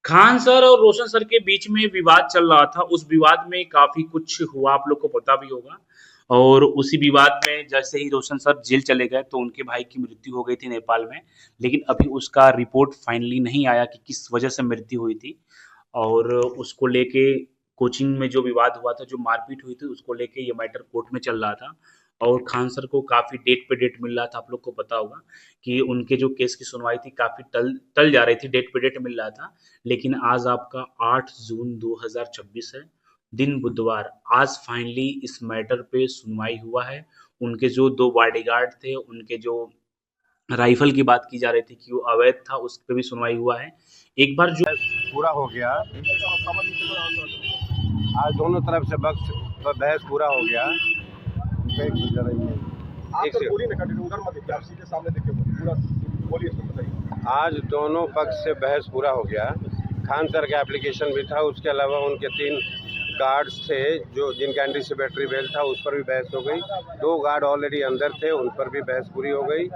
Khan sir और रोशन sir के बीच में विवाद चल रहा था। उस विवाद में काफी कुछ हुआ, आप लोग को पता भी होगा। और उसी विवाद में जैसे ही रोशन सर जेल चले गए तो उनके भाई की मृत्यु हो गई थी नेपाल में। लेकिन अभी उसका रिपोर्ट फाइनली नहीं आया कि किस वजह से मृत्यु हुई थी। और उसको लेके कोचिंग में जो विवाद हुआ था, जो मारपीट हुई थी, उसको लेके ये मैटर कोर्ट में चल रहा था। और खान सर को काफी डेट पे डेट मिल रहा था। आप लोग को पता होगा कि उनके जो केस की सुनवाई थी काफी टल टल जा रही थी, डेट पे डेट मिल रहा था। लेकिन आज आपका 8 जून 2026 है, दिन बुधवार। आज फाइनली इस मैटर पे सुनवाई हुआ है। उनके जो 2 बॉडीगार्ड थे, उनके जो राइफल की बात की जा रही थी कि वो अवैध था, उस पे भी सुनवाई हुआ है। एक बार जो पूरा हो गया। आज दोनों तरफ से बहस पूरा हो गया। आज दोनों पक्ष से बहस पूरा हो गया। खान सर का एप्लीकेशन भी था, उसके अलावा उनके 3 गार्ड्स थे जो जिनका एंटीसिपेटरी बेल था, उस पर भी बहस हो गई। 2 गार्ड ऑलरेडी अंदर थे, उन पर भी बहस पूरी हो गई।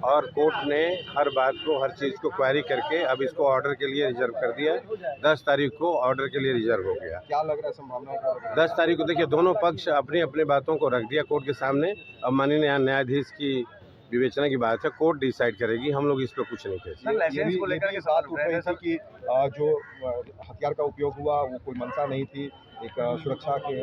और कोर्ट ने हर बात को, हर चीज़ को क्वेरी करके अब इसको ऑर्डर के लिए रिजर्व कर दिया। 10 तारीख को ऑर्डर के लिए रिजर्व हो गया। क्या लग रहा है संभावना? 10 तारीख को देखिए, दोनों पक्ष अपनी अपनी बातों को रख दिया कोर्ट के सामने। अब माननीय न्यायाधीश की विवेचना की बात है, कोर्ट डिसाइड करेगी, हम लोग इस पर कुछ नहीं कह सकते। लाइसेंस को लेकर के बात उठ रही थी कि जो हथियार का उपयोग हुआ वो कोई मंशा नहीं थी, एक सुरक्षा के।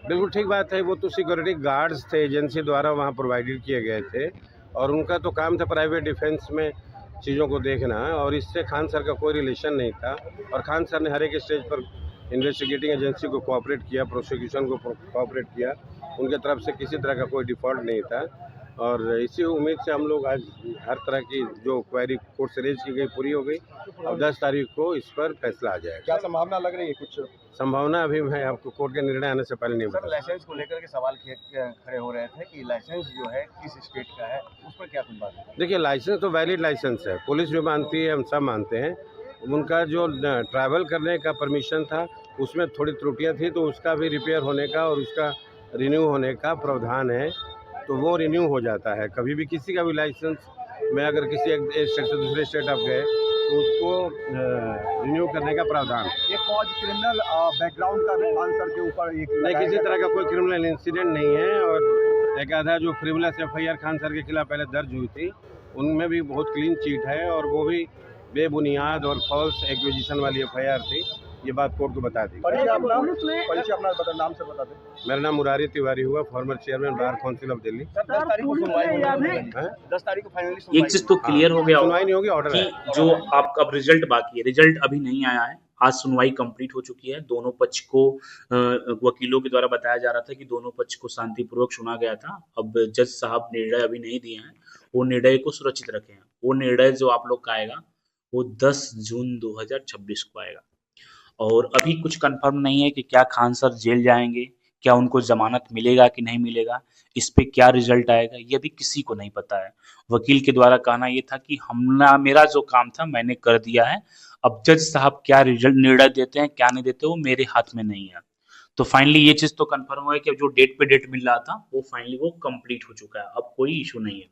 बिल्कुल ठीक बात है, वो तो सिक्योरिटी गार्ड्स थे, एजेंसी द्वारा वहाँ प्रोवाइडेड किए गए थे। और उनका तो काम था प्राइवेट डिफेंस में चीज़ों को देखना, और इससे खान सर का कोई रिलेशन नहीं था। और खान सर ने हर एक स्टेज पर इन्वेस्टिगेटिंग एजेंसी को कोऑपरेट किया, प्रोसिक्यूशन को कोऑपरेट किया। उनके तरफ से किसी तरह का कोई डिफ़ॉल्ट नहीं था। और इसी उम्मीद से हम लोग आज हर तरह की जो क्वेरी कोर्ट से रेज की गई पूरी हो गई। और 10 तारीख को इस पर फैसला आ जाएगा। क्या संभावना लग रही है? कुछ संभावना अभी मैं आपको कोर्ट के निर्णय आने से पहले नहीं बता। लाइसेंस को लेकर के सवाल खड़े हो रहे थे कि लाइसेंस जो है किस स्टेट का है, उस पर क्या कुछ बात है? देखिए, लाइसेंस तो वैलिड लाइसेंस है, पुलिस भी मानती है, हम सब मानते हैं। उनका जो ट्रैवल करने का परमिशन था उसमें थोड़ी त्रुटियां थी, तो उसका भी रिपेयर होने का और उसका रिन्यू होने का प्रावधान है। तो वो रिन्यू हो जाता है। कभी भी किसी का भी लाइसेंस में अगर किसी एक स्टेट से दूसरे स्टेट आप गए तो उसको रिन्यू करने का प्रावधान। ये कॉज क्रिमिनल बैकग्राउंड का खान सर के ऊपर नहीं, किसी तरह का कोई क्रिमिनल इंसिडेंट नहीं है। और एक आधा जो फ्रिवलेस FIR खान सर के खिलाफ पहले दर्ज हुई थी, उनमें भी बहुत क्लीन चीट है, और वो भी बेबुनियाद और फॉल्स एक्विजिशन वाली FIR थी। ये बात कोर्ट को बता दी। परिचय अपना नाम से बता दें। मेरा नाम मुरारी तिवारी हुआ, former chairman bar council of Delhi. 10 तारीख को सुनवाई है। 10 तारीख को फाइनली एक चीज तो क्लियर हो गया सुनवाई नहीं होगी, ऑर्डर कि है। जो आपका अब रिजल्ट बाकी है, रिजल्ट अभी नहीं आया है। आज सुनवाई कंप्लीट हो चुकी है। दोनों पक्ष को वकीलों के द्वारा बताया जा रहा था कि दोनों पक्ष को शांतिपूर्वक सुना गया था। अब जज साहब निर्णय अभी नहीं दिए हैं, वो निर्णय को सुरक्षित रखे हैं। वो निर्णय जो आप लोग का आएगा वो 10 जून 2026 को आएगा। और अभी कुछ कंफर्म नहीं है कि क्या खान सर जेल जाएंगे, क्या उनको जमानत मिलेगा कि नहीं मिलेगा, इस पे क्या रिजल्ट आएगा, ये भी किसी को नहीं पता है। वकील के द्वारा कहना ये था कि हमने, मेरा जो काम था मैंने कर दिया है। अब जज साहब क्या रिजल्ट निर्णय देते हैं, क्या नहीं देते, वो मेरे हाथ में नहीं है। तो फाइनली ये चीज तो कंफर्म हुआ है कि जो डेट पे डेट मिल रहा था वो फाइनली वो कंप्लीट हो चुका है। अब कोई इशू नहीं है।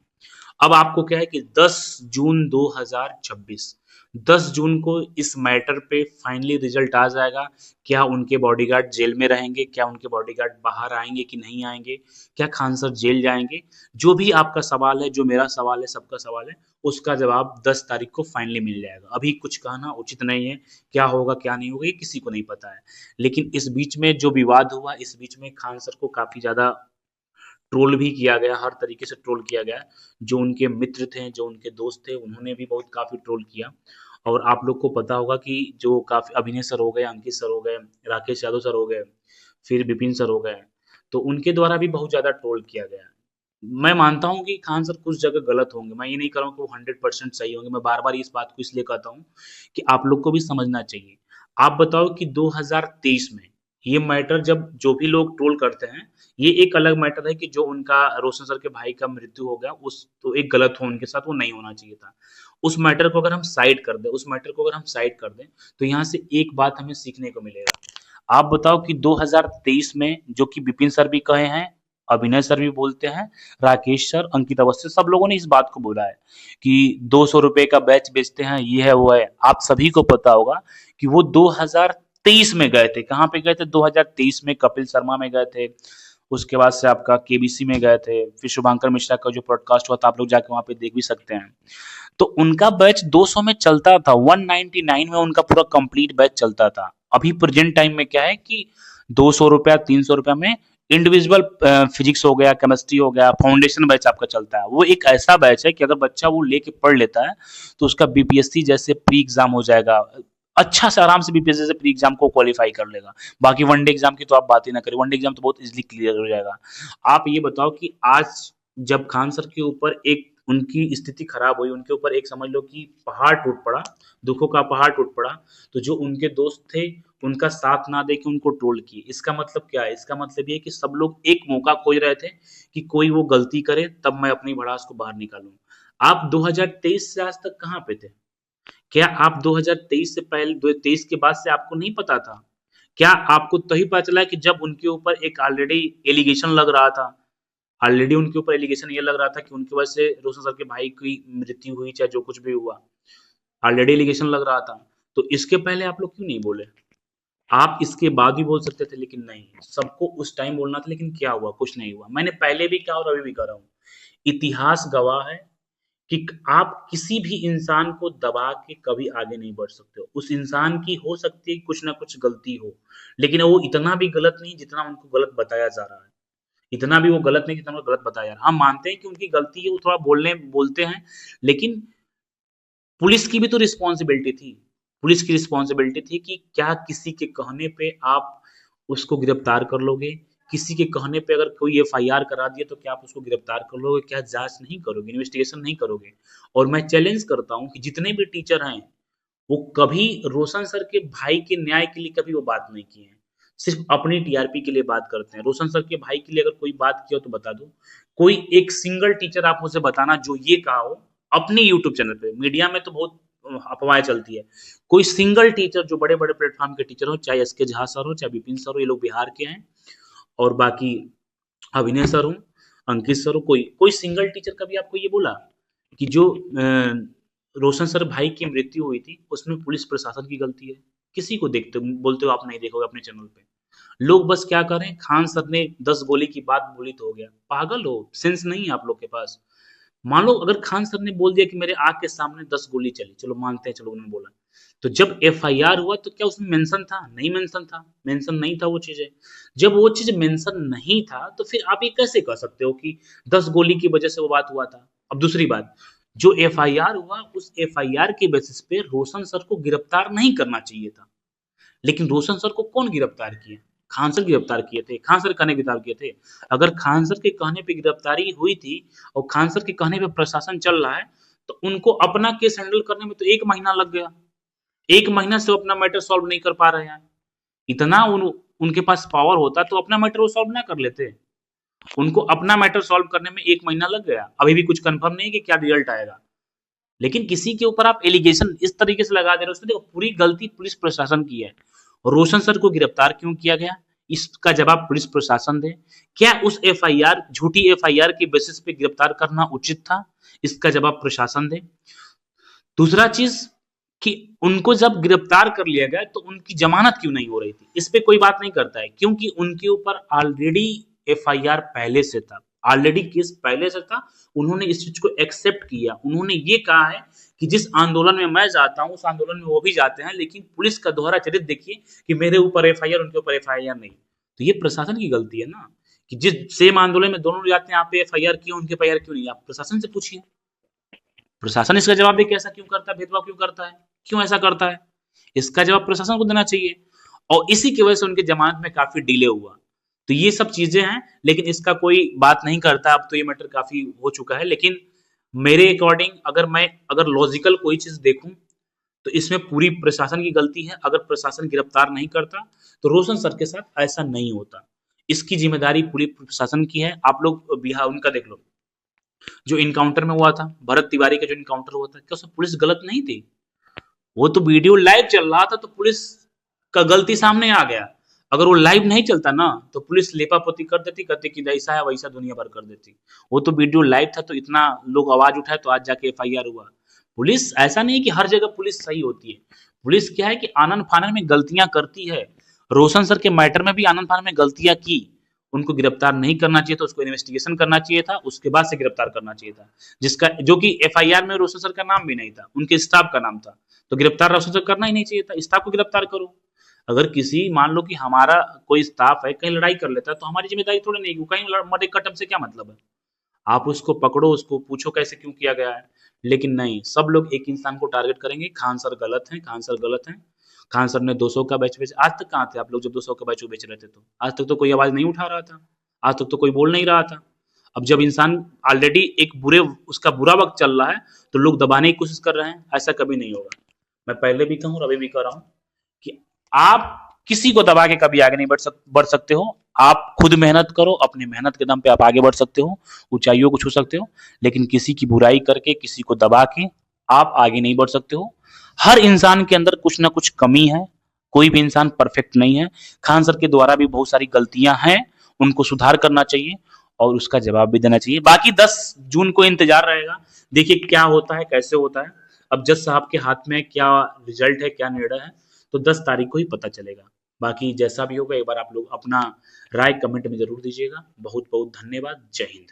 अब आपको क्या है कि 10 जून 2026, 10 जून को इस मैटर पे फाइनली रिजल्ट आ जाएगा। क्या उनके बॉडीगार्ड जेल में रहेंगे, क्या उनके बॉडीगार्ड बाहर आएंगे कि नहीं आएंगे, क्या खान सर जेल जाएंगे, जो भी आपका सवाल है, जो मेरा सवाल है, सबका सवाल है, उसका जवाब 10 तारीख को फाइनली मिल जाएगा। अभी कुछ कहना उचित नहीं है, क्या होगा क्या नहीं होगा ये किसी को नहीं पता है। लेकिन इस बीच में जो विवाद हुआ, इस बीच में खान सर को काफी ज्यादा ट्रोल भी किया गया, हर तरीके से ट्रोल किया गया। जो उनके मित्र थे, जो उनके दोस्त थे, उन्होंने भी बहुत काफी ट्रोल किया। और आप लोग को पता होगा कि जो काफी अभिनय सर हो गए, अंकित सर हो गए, राकेश यादव सर हो गए, फिर विपिन सर हो गए, तो उनके द्वारा भी बहुत ज्यादा ट्रोल किया गया। मैं मानता हूँ कि खान सर कुछ जगह गलत होंगे, मैं ये नहीं कह रहा हूँ कि वो 100% सही होंगे। मैं बार बार इस बात को इसलिए कहता हूँ कि आप लोग को भी समझना चाहिए। आप बताओ कि 2023 में ये मैटर, जब जो भी लोग ट्रोल करते हैं, ये एक अलग मैटर है कि जो उनका रोशन सर के भाई का मृत्यु हो गया, उस तो एक गलत हो उनके साथ, वो नहीं होना चाहिए था। उस मैटर को अगर हम साइड कर दें, उस मैटर को अगर हम साइड कर दें, तो यहाँ से एक बात हमें सीखने को मिलेगा। आप बताओ कि 2023 में, जो कि विपिन सर भी कहे हैं, अभिनय सर भी बोलते हैं, राकेश सर, अंकित अवस्थी, सब लोगों ने इस बात को बोला है कि 200 रुपए का बैच बेचते हैं, ये है वो है। आप सभी को पता होगा कि वो 2023 में गए थे। कहाँ पे गए थे? 2023 में कपिल शर्मा में गए थे। उसके बाद से आपका केबीसी में गए थे। फिर शुभंकर मिश्रा का जो पॉडकास्ट हुआ था, आप लोग जाके वहां पे देख भी सकते हैं। तो उनका बैच 200 में चलता था, 199 में उनका पूरा कंप्लीट बैच चलता था। अभी प्रेजेंट टाइम में क्या है कि 200 रुपया 300 रुपया में इंडिविजुअल फिजिक्स हो गया, केमिस्ट्री हो गया, फाउंडेशन बैच आपका चलता है। वो एक ऐसा बैच है कि अगर बच्चा वो लेके पढ़ लेता है तो उसका बीपीएससी जैसे प्री एग्जाम हो जाएगा, अच्छा से आराम से बीपीएससी से प्री एग्जाम को क्वालिफाई कर लेगा। बाकी वनडे एग्जाम की तो आप बात ही ना करें, वनडे एग्जाम तो बहुत इजीली क्लियर हो जाएगा। आप ये बताओ कि आज जब खान सर के ऊपर एक उनकी स्थिति खराब हुई, उनके ऊपर एक समझ लो कि पहाड़ टूट पड़ा, दुखों का पहाड़ टूट पड़ा, तो जो उनके दोस्त थे उनका साथ ना दे के उनको ट्रोल किए। इसका मतलब क्या है? इसका मतलब ये है कि सब लोग एक मौका खोज रहे थे कि कोई वो गलती करे तब मैं अपनी भड़ास को बाहर निकालूं। आप 2023 से आज तक कहाँ पे थे? क्या आप 2023 से पहले 2023 के बाद से आपको नहीं पता था? क्या आपको तभी पता चला कि जब उनके ऊपर एक ऑलरेडी एलिगेशन लग रहा था? ऑलरेडी उनके ऊपर एलिगेशन ये लग रहा था कि उनकी वजह से रोशन सर के भाई की मृत्यु हुई, चाहे जो कुछ भी हुआ, ऑलरेडी एलिगेशन लग रहा था। तो इसके पहले आप लोग क्यों नहीं बोले? आप इसके बाद भी बोल सकते थे, लेकिन नहीं, सबको उस टाइम बोलना था। लेकिन क्या हुआ? कुछ नहीं हुआ। मैंने पहले भी कहा और अभी भी कह रहा हूँ, इतिहास गवाह है कि आप किसी भी इंसान को दबा के कभी आगे नहीं बढ़ सकते हो। उस इंसान की हो सकती है कुछ ना कुछ गलती हो, लेकिन वो इतना भी गलत नहीं जितना उनको गलत बताया जा रहा है। इतना भी वो गलत नहीं जितना उनको गलत बताया जा रहा है। हम मानते हैं कि उनकी गलती है, वो थोड़ा बोलते हैं, लेकिन पुलिस की भी तो रिस्पॉन्सिबिलिटी थी। पुलिस की रिस्पॉन्सिबिलिटी थी कि क्या किसी के कहने पे आप उसको गिरफ्तार कर लोगे? किसी के कहने पे अगर कोई एफआईआर करा दिया तो क्या आप उसको गिरफ्तार कर लोगे? क्या जांच नहीं करोगे? इन्वेस्टिगेशन नहीं करोगे? और मैं चैलेंज करता हूं कि जितने भी टीचर हैं वो कभी रोशन सर के भाई के न्याय के लिए कभी वो बात नहीं किए हैं, सिर्फ अपनी टीआरपी के लिए बात करते हैं। रोशन सर के भाई के लिए अगर कोई बात किया हो तो बता दो। कोई एक सिंगल टीचर आप मुझे बताना जो ये कहा हो अपने यूट्यूब चैनल पे। मीडिया में तो बहुत अफवाहें चलती है। कोई सिंगल टीचर जो बड़े बड़े प्लेटफॉर्म के टीचर हो, चाहे एसके झा सर हो, चाहे विपिन सर हो, ये लोग बिहार के हैं, और बाकी अभिनय सर हो, अंकित सर हो, कोई कोई सिंगल टीचर कभी आपको ये बोला कि जो रोशन सर भाई की मृत्यु हुई थी उसमें पुलिस प्रशासन की गलती है? किसी को देखते बोलते हो आप नहीं देखोगे अपने चैनल पे। लोग बस क्या करें, खान सर ने 10 गोली की बात बोली तो हो गया। पागल हो, सेंस नहीं है आप लोग के पास। मान लो अगर खान सर ने बोल दिया कि मेरे आंख के सामने 10 गोली चली, चलो मानते हैं, चलो उन्होंने बोला, तो जब एफआईआर हुआ तो क्या उसमें मेंशन था? नहीं मेंशन था, मेंशन नहीं था वो चीजें। जब वो चीज मेंशन नहीं था तो फिर आप ये कैसे कह सकते हो कि 10 गोली की वजह से वो बात हुआ था? अब दूसरी बात, जो एफआईआर हुआ उस एफआईआर के बेसिस पे रोशन सर को गिरफ्तार नहीं करना चाहिए था, लेकिन रोशन सर को कौन गिरफ्तार किए? खान सर गिरफ्तार किए थे। खान सर कहने गिरफ्तार किए थे। अगर खान सर के कहने पे गिरफ्तारी हुई थी और खान सर के कहने पे प्रशासन चल रहा है तो उनको अपना केस हैंडल करने में तो 1 महीना लग गया। 1 महीना से वो अपना मैटर सॉल्व नहीं कर पा रहे हैं। इतना उनके पास पावर होता तो अपना मैटर वो सॉल्व ना कर लेते। उनको अपना मैटर सॉल्व करने में 1 महीना लग गया। अभी भी कुछ कंफर्म नहीं है कि क्या रिजल्ट आएगा, लेकिन किसी के ऊपर आप एलिगेशन इस तरीके से लगा दे रहे हो। उसमें देखो पूरी गलती पुलिस प्रशासन की है। रोशन सर को गिरफ्तार क्यों किया गया, इसका जवाब पुलिस प्रशासन दे। क्या उस एफआईआर, झूठी एफआईआर के बेसिस पे गिरफ्तार करना उचित था? इसका जवाब प्रशासन दे। दूसरा चीज कि उनको जब गिरफ्तार कर लिया गया तो उनकी जमानत क्यों नहीं हो रही थी? इस पे कोई बात नहीं करता है, क्योंकि उनके ऊपर ऑलरेडी एफआईआर पहले से था, ऑलरेडी केस पहले से था। उन्होंने इस चीज को एक्सेप्ट किया। उन्होंने ये कहा है कि जिस आंदोलन में मैं जाता हूं उस आंदोलन में वो भी जाते हैं, लेकिन पुलिस का दोहरा चरित्र देखिए कि मेरे ऊपर एफआईआर, उनके ऊपर एफआईआर नहीं। तो ये प्रशासन की गलती है ना, कि जिस सेम आंदोलन में दोनों जाते हैं, आप पे एफआईआर क्यों, उनके एफआईआर क्यों नहीं? आप प्रशासन से पूछिए। प्रशासन इसका जवाब दे कि ऐसा क्यों करता है, भेदभाव क्यों करता है, क्यों ऐसा करता है? इसका जवाब प्रशासन को देना चाहिए। और इसी की वजह से उनके जमानत में काफी डिले हुआ। तो ये सब चीजें हैं, लेकिन इसका कोई बात नहीं करता। अब तो ये मैटर काफी हो चुका है। लेकिन मेरे अकॉर्डिंग अगर लॉजिकल कोई चीज देखूं तो इसमें पूरी प्रशासन की गलती है। अगर प्रशासन गिरफ्तार नहीं करता तो रोशन सर के साथ ऐसा नहीं होता। इसकी जिम्मेदारी पूरी प्रशासन की है। आप लोग बिहार उनका देख लो, जो इनकाउंटर में हुआ था, भरत तिवारी का जो इनकाउंटर हुआ था, क्या उसमें पुलिस गलत नहीं थी? वो तो वीडियो लाइव चल रहा था तो पुलिस का गलती सामने आ गया। अगर वो लाइव नहीं चलता ना तो पुलिस लेपापोती कर देती, कहते कि ऐसा है वैसा दुनिया भर कर देती। वो तो वीडियो लाइव था तो इतना लोग आवाज उठाए तो आज जाके एफआईआर हुआ। पुलिस ऐसा नहीं कि हर जगह पुलिस सही होती है। पुलिस क्या है कि आनन फानन में गलतियां करती है। रोशन सर के मैटर में भी आनन फानन में गलतियां की, उनको गिरफ्तार नहीं करना चाहिए था, उसको इन्वेस्टिगेशन करना चाहिए था, उसके बाद से गिरफ्तार करना चाहिए था, जिसका जो कि एफआईआर में रोशन सर का नाम भी नहीं था, उनके स्टाफ का नाम था। तो गिरफ्तार रोशन सर करना ही नहीं चाहिए था, स्टाफ को गिरफ्तार करो। अगर किसी मान लो कि हमारा कोई स्टाफ है कहीं लड़ाई कर लेता है तो हमारी जिम्मेदारी थोड़ी नहीं है, कहीं मर्डर कटम से क्या मतलब है। आप उसको पकड़ो, उसको पूछो कैसे क्यों किया गया है। लेकिन नहीं, सब लोग एक इंसान को टारगेट करेंगे, खान सर गलत हैं, खान सर गलत हैं, खान सर ने 200 का बैच बेचा। आज तक कहाँ थे आप लोग जब 200 का बैच बेच रहे थे? तो आज तक तो कोई आवाज नहीं उठा रहा था, आज तक तो कोई बोल नहीं रहा था। अब जब इंसान ऑलरेडी एक बुरे उसका बुरा वक्त चल रहा है तो लोग दबाने की कोशिश कर रहे हैं, ऐसा कभी नहीं होगा। मैं पहले भी कहूँ और अभी भी कह रहा हूँ कि आप किसी को दबा के कभी आगे नहीं बढ़ सकते हो। आप खुद मेहनत करो, अपनी मेहनत के दम पे आप आगे बढ़ सकते हो, ऊंचाइयों को छू सकते हो, लेकिन किसी की बुराई करके, किसी को दबा के आप आगे नहीं बढ़ सकते हो। हर इंसान के अंदर कुछ ना कुछ कमी है, कोई भी इंसान परफेक्ट नहीं है। खान सर के द्वारा भी बहुत सारी गलतियां हैं, उनको सुधार करना चाहिए और उसका जवाब भी देना चाहिए। बाकी 10 जून को इंतजार रहेगा, देखिए क्या होता है, कैसे होता है। अब जज साहब के हाथ में क्या रिजल्ट है, क्या निर्णय है, तो 10 तारीख को ही पता चलेगा। बाकी जैसा भी होगा एक बार आप लोग अपना राय कमेंट में जरूर दीजिएगा। बहुत बहुत धन्यवाद। जय हिंद।